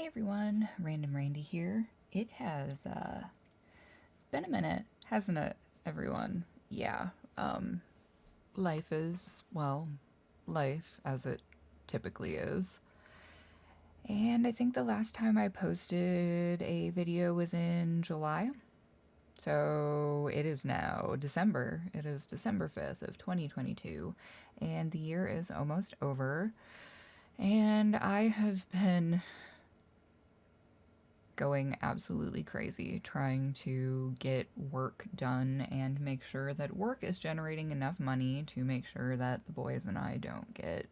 Hey everyone, Random Randy here. It has been a minute, hasn't it, everyone? Yeah, um, life is, well, life as it typically is. And I think the last time I posted a video was in July. So it is now December. It is December 5th of 2022, and the year is almost over. And I have been going absolutely crazy trying to get work done and make sure that work is generating enough money to make sure that the boys and I don't get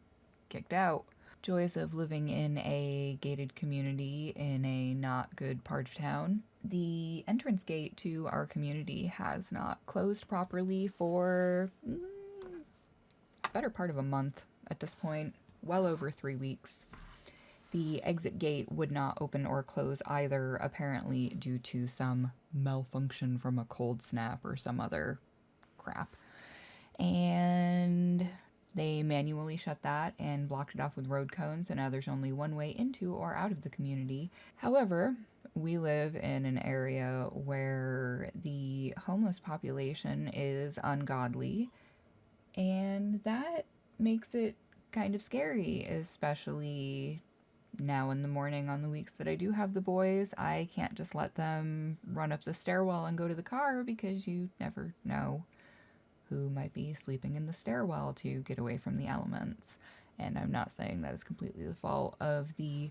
kicked out. Joys of living in a gated community in a not good part of town. The entrance gate to our community has not closed properly for a better part of a month at this point, well over 3 weeks. The exit gate would not open or close either, apparently due to some malfunction from a cold snap or some other crap. And they manually shut that and blocked it off with road cones, so now there's only one way into or out of the community. However, we live in an area where the homeless population is ungodly, and that makes it kind of scary, especially now in the morning on the weeks that I do have the boys. I can't just let them run up the stairwell and go to the car because you never know who might be sleeping in the stairwell to get away from the elements. And I'm not saying that is completely the fault of the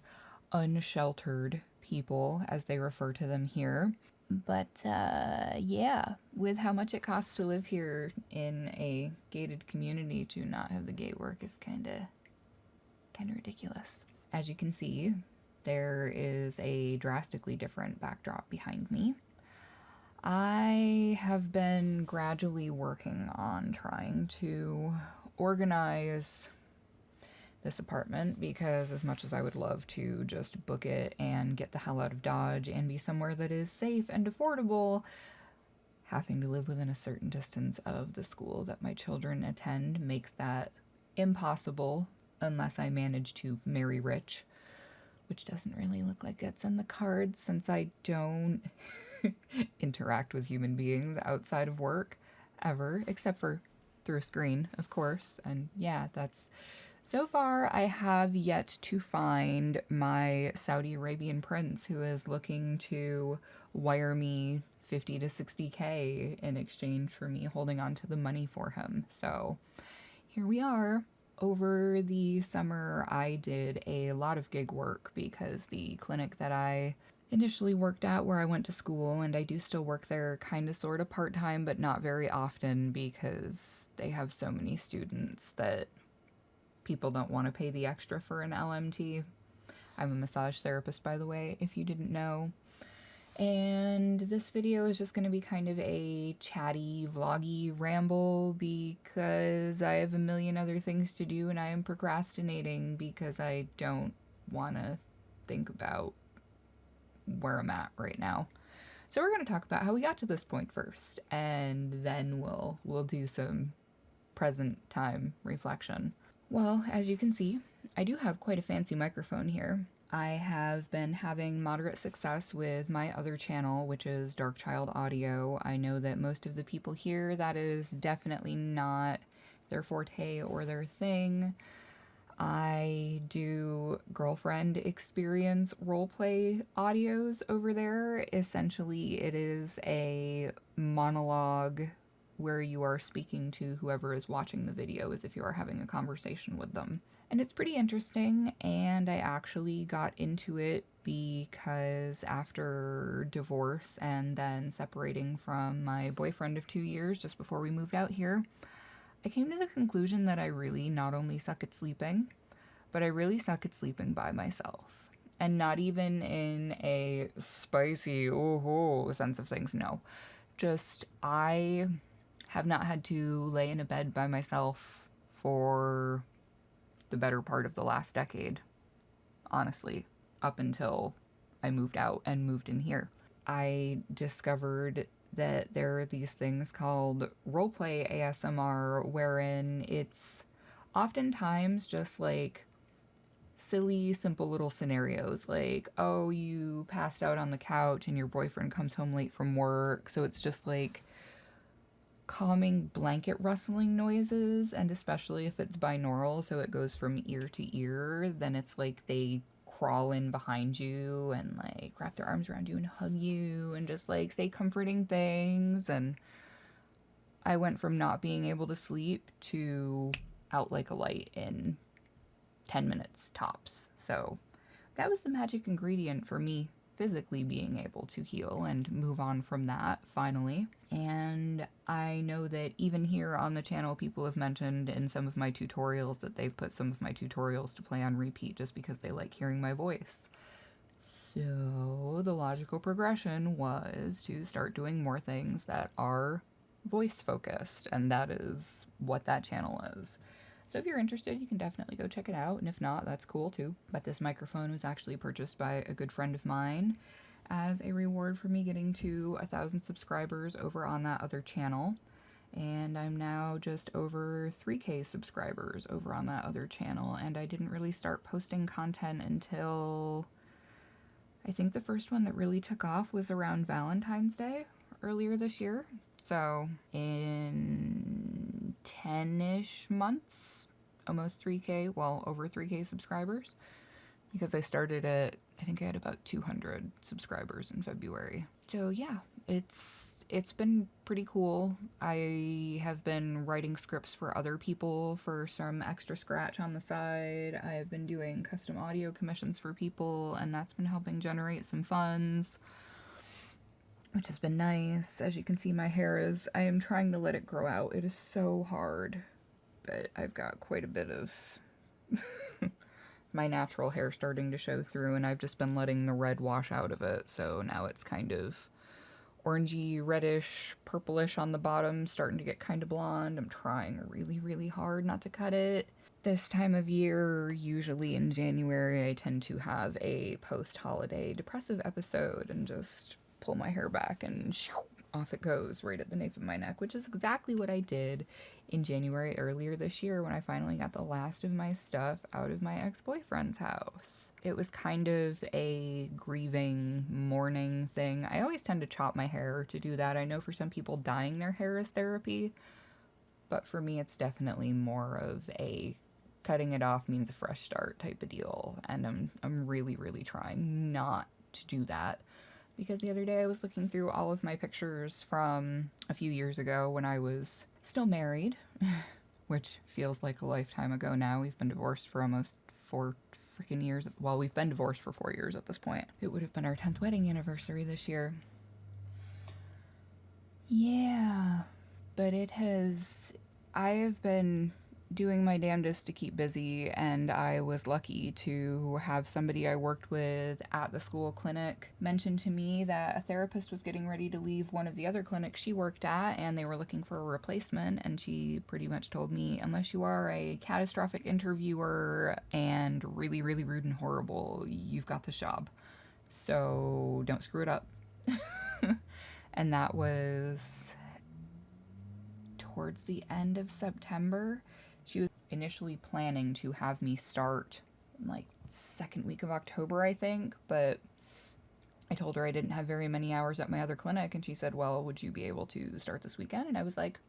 unsheltered people, as they refer to them here. But yeah, with how much it costs to live here in a gated community, to not have the gate work is kind of ridiculous. As you can see, there is a drastically different backdrop behind me. I have been gradually working on trying to organize this apartment because, as much as I would love to just book it and get the hell out of Dodge and be somewhere that is safe and affordable, having to live within a certain distance of the school that my children attend makes that impossible unless I manage to marry rich, which doesn't really look like it's in the cards since I don't interact with human beings outside of work ever, except for through a screen, of course. And yeah, that's so far I have yet to find my Saudi Arabian prince who is looking to wire me 50 to 60K in exchange for me holding on to the money for him. So here we are. Over the summer, I did a lot of gig work because the clinic that I initially worked at, where I went to school, and I do still work there kind of sort of part-time, but not very often because they have so many students that people don't want to pay the extra for an LMT. I'm a massage therapist, by the way, if you didn't know. And this video is just going to be kind of a chatty, vloggy ramble because I have a million other things to do and I am procrastinating because I don't want to think about where I'm at right now. So we're going to talk about how we got to this point first, and then we'll do some present time reflection. Well, as you can see, I do have quite a fancy microphone here. I have been having moderate success with my other channel, which is Dark Child Audio. I know that most of the people here, that is definitely not their forte or their thing. I do girlfriend experience roleplay audios over there. Essentially, it is a monologue where you are speaking to whoever is watching the video as if you are having a conversation with them. And it's pretty interesting, and I actually got into it because after divorce and then separating from my boyfriend of 2 years just before we moved out here, I came to the conclusion that I really not only suck at sleeping, but I really suck at sleeping by myself. And not even in a spicy, oh sense of things, no. Just, I have not had to lay in a bed by myself for the better part of the last decade, honestly, up until I moved out and moved in here. I discovered that there are these things called roleplay ASMR, wherein it's oftentimes just like silly, simple little scenarios like, oh, you passed out on the couch and your boyfriend comes home late from work. So it's just like calming blanket rustling noises, and especially if it's binaural, so it goes from ear to ear, then it's like they crawl in behind you and like wrap their arms around you and hug you and just like say comforting things. And I went from not being able to sleep to out like a light in 10 minutes tops. So that was the magic ingredient for me physically being able to heal and move on from that finally. And I know that even here on the channel, people have mentioned in some of my tutorials that they've put some of my tutorials to play on repeat just because they like hearing my voice. So the logical progression was to start doing more things that are voice focused, and that is what that channel is. So if you're interested, you can definitely go check it out, and if not, that's cool too. But this microphone was actually purchased by a good friend of mine as a reward for me getting to 1,000 subscribers over on that other channel. And I'm now just over 3K subscribers over on that other channel, and I didn't really start posting content until I think the first one that really took off was around Valentine's Day earlier this year. So in 10-ish months, almost 3K, well, over 3K subscribers, because I started at, I think I had about 200 subscribers in February. So yeah, it's been pretty cool. I have been writing scripts for other people for some extra scratch on the side. I have been doing custom audio commissions for people, and that's been helping generate some funds, which has been nice. As you can see, my hair is, I am trying to let it grow out. It is so hard, but I've got quite a bit of my natural hair starting to show through, and I've just been letting the red wash out of it. So now it's kind of orangey, reddish, purplish on the bottom, starting to get kind of blonde. I'm trying really, really hard not to cut it. This time of year, usually in January, I tend to have a post-holiday depressive episode and just pull my hair back and off it goes right at the nape of my neck, which is exactly what I did in January earlier this year when I finally got the last of my stuff out of my ex-boyfriend's house. It was kind of a grieving, mourning thing. I always tend to chop my hair to do that. I know for some people dyeing their hair is therapy, but for me it's definitely more of a cutting it off means a fresh start type of deal, and I'm really, really trying not to do that. Because the other day I was looking through all of my pictures from a few years ago when I was still married, which feels like a lifetime ago now. We've been divorced for almost 4 freaking years. Well, we've been divorced for 4 years at this point. It would have been our 10th wedding anniversary this year. Yeah, but I have been doing my damnedest to keep busy, and I was lucky to have somebody I worked with at the school clinic mention to me that a therapist was getting ready to leave one of the other clinics she worked at, and they were looking for a replacement, and she pretty much told me, unless you are a catastrophic interviewer and really, really rude and horrible, you've got this job. So don't screw it up. And that was towards the end of September. She was initially planning to have me start in like second week of October, I think, but I told her I didn't have very many hours at my other clinic, and she said, well, would you be able to start this weekend? And I was like,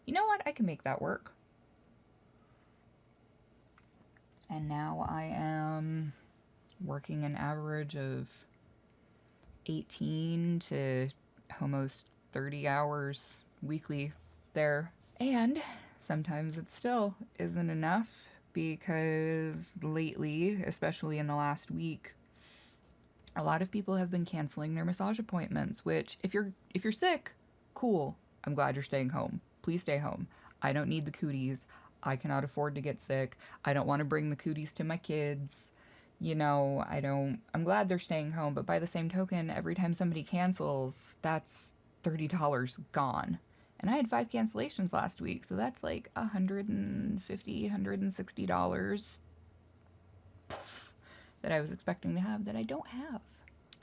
you know what, I can make that work. And now I am working an average of 18 to almost 30 hours weekly there. And sometimes it still isn't enough, because lately, especially in the last week, a lot of people have been canceling their massage appointments, which if you're sick, cool. I'm glad you're staying home. Please stay home. I don't need the cooties. I cannot afford to get sick. I don't want to bring the cooties to my kids. You know, I'm glad they're staying home, but by the same token, every time somebody cancels, that's $30 gone. And I had 5 cancellations last week, so that's like $150, $160 that I was expecting to have that I don't have.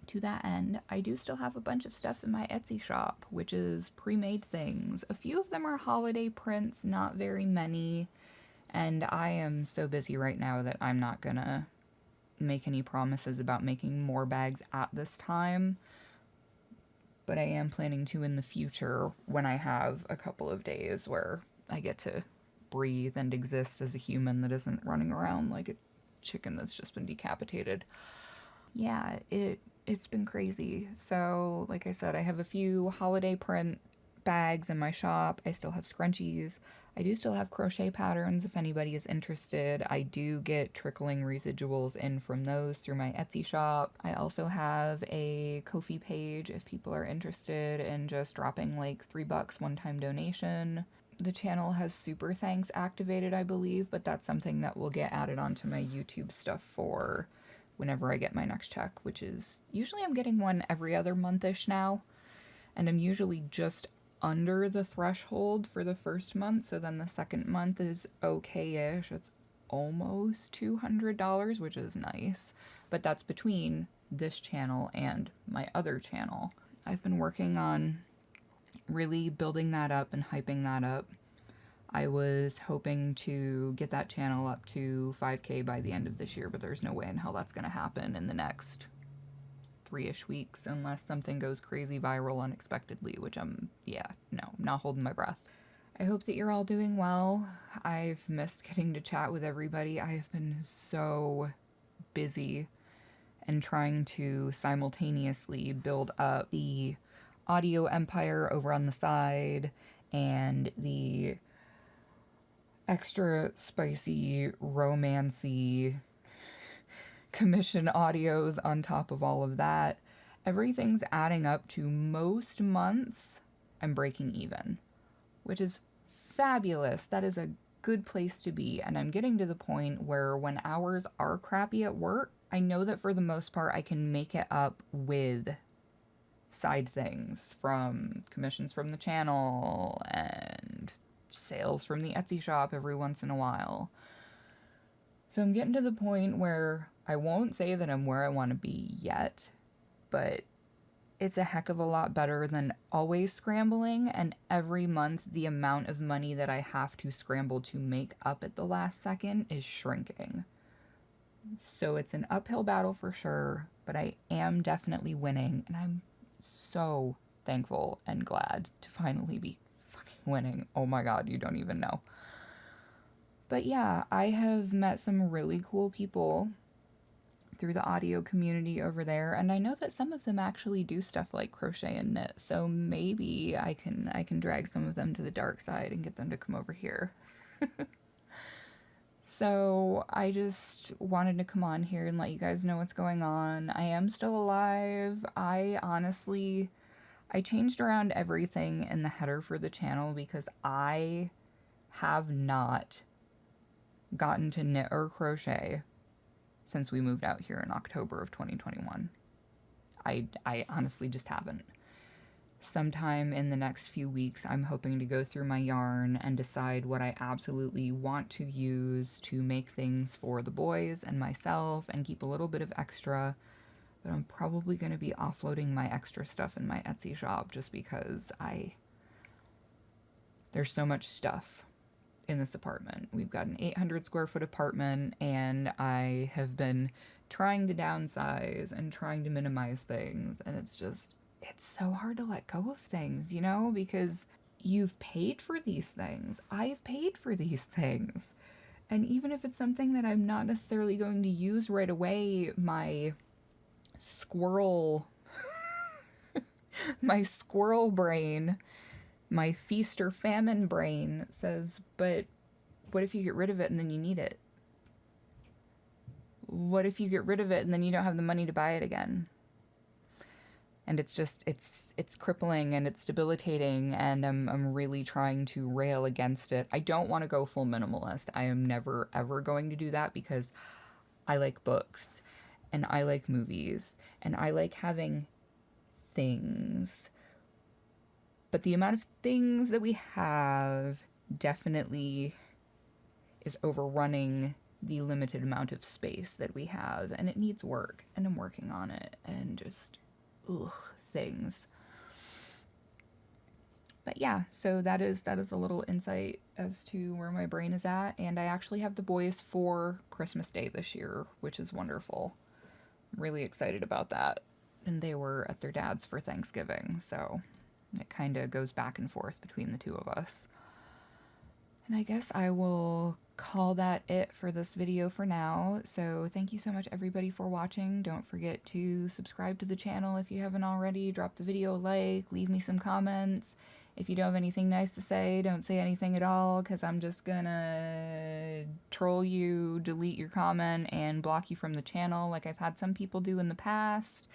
To that end, I do still have a bunch of stuff in my Etsy shop, which is pre-made things. A few of them are holiday prints, not very many, and I am so busy right now that I'm not gonna make any promises about making more bags at this time, but I am planning to in the future when I have a couple of days where I get to breathe and exist as a human that isn't running around like a chicken that's just been decapitated. Yeah, it's been crazy. So, like I said, I have a few holiday print bags in my shop. I still have scrunchies. I do still have crochet patterns if anybody is interested. I do get trickling residuals in from those through my Etsy shop. I also have a Ko-fi page if people are interested in just dropping like $3 one-time donation. The channel has super thanks activated, I believe, but that's something that will get added onto my YouTube stuff for whenever I get my next check, which is usually I'm getting one every other month-ish now, and I'm usually just under the threshold for the first month, so then the second month is okay-ish. It's almost $200, which is nice, but that's between this channel and my other channel. I've been working on really building that up and hyping that up. I was hoping to get that channel up to 5K by the end of this year, but there's no way in hell that's going to happen in the next 3-ish weeks unless something goes crazy viral unexpectedly, which I'm not holding my breath. I hope that you're all doing well. I've missed getting to chat with everybody. I have been so busy and trying to simultaneously build up the audio empire over on the side and the extra spicy, romancy commission audios on top of all of that. Everything's adding up to most months I'm breaking even, which is fabulous. That is a good place to be. And I'm getting to the point where when hours are crappy at work, I know that for the most part I can make it up with side things from commissions from the channel and sales from the Etsy shop every once in a while. So I'm getting to the point where I won't say that I'm where I want to be yet, but it's a heck of a lot better than always scrambling, and every month the amount of money that I have to scramble to make up at the last second is shrinking. So it's an uphill battle for sure, but I am definitely winning, and I'm so thankful and glad to finally be fucking winning. Oh my god, you don't even know. But yeah, I have met some really cool people through the audio community over there, and I know that some of them actually do stuff like crochet and knit, so maybe I can drag some of them to the dark side and get them to come over here. So I just wanted to come on here and let you guys know what's going on. I am still alive. I changed around everything in the header for the channel because I have not gotten to knit or crochet since we moved out here in October of 2021. I honestly just haven't. Sometime in the next few weeks, I'm hoping to go through my yarn and decide what I absolutely want to use to make things for the boys and myself and keep a little bit of extra. But I'm probably going to be offloading my extra stuff in my Etsy shop just because there's so much stuff in this apartment. We've got an 800 square foot apartment, and I have been trying to downsize and trying to minimize things, and it's so hard to let go of things, you know, because you've paid for these things. I've paid for these things. And even if it's something that I'm not necessarily going to use right away, my squirrel brain, my feast or famine brain says, but what if you get rid of it and then you need it? What if you get rid of it and then you don't have the money to buy it again? And it's crippling and it's debilitating, and I'm really trying to rail against it. I don't want to go full minimalist. I am never ever going to do that because I like books and I like movies and I like having things. But the amount of things that we have definitely is overrunning the limited amount of space that we have, and it needs work, and I'm working on it, and just things. But yeah, so that is a little insight as to where my brain is at, and I actually have the boys for Christmas Day this year, which is wonderful. I'm really excited about that. And they were at their dad's for Thanksgiving, so it kind of goes back and forth between the two of us. And I guess I will call that it for this video for now. So thank you so much everybody for watching. Don't forget to subscribe to the channel if you haven't already. Drop the video a like, leave me some comments. If you don't have anything nice to say, don't say anything at all, because I'm just gonna troll you, delete your comment, and block you from the channel like I've had some people do in the past.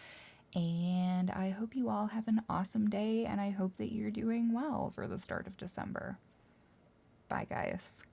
And I hope you all have an awesome day, and I hope that you're doing well for the start of December. Bye, guys.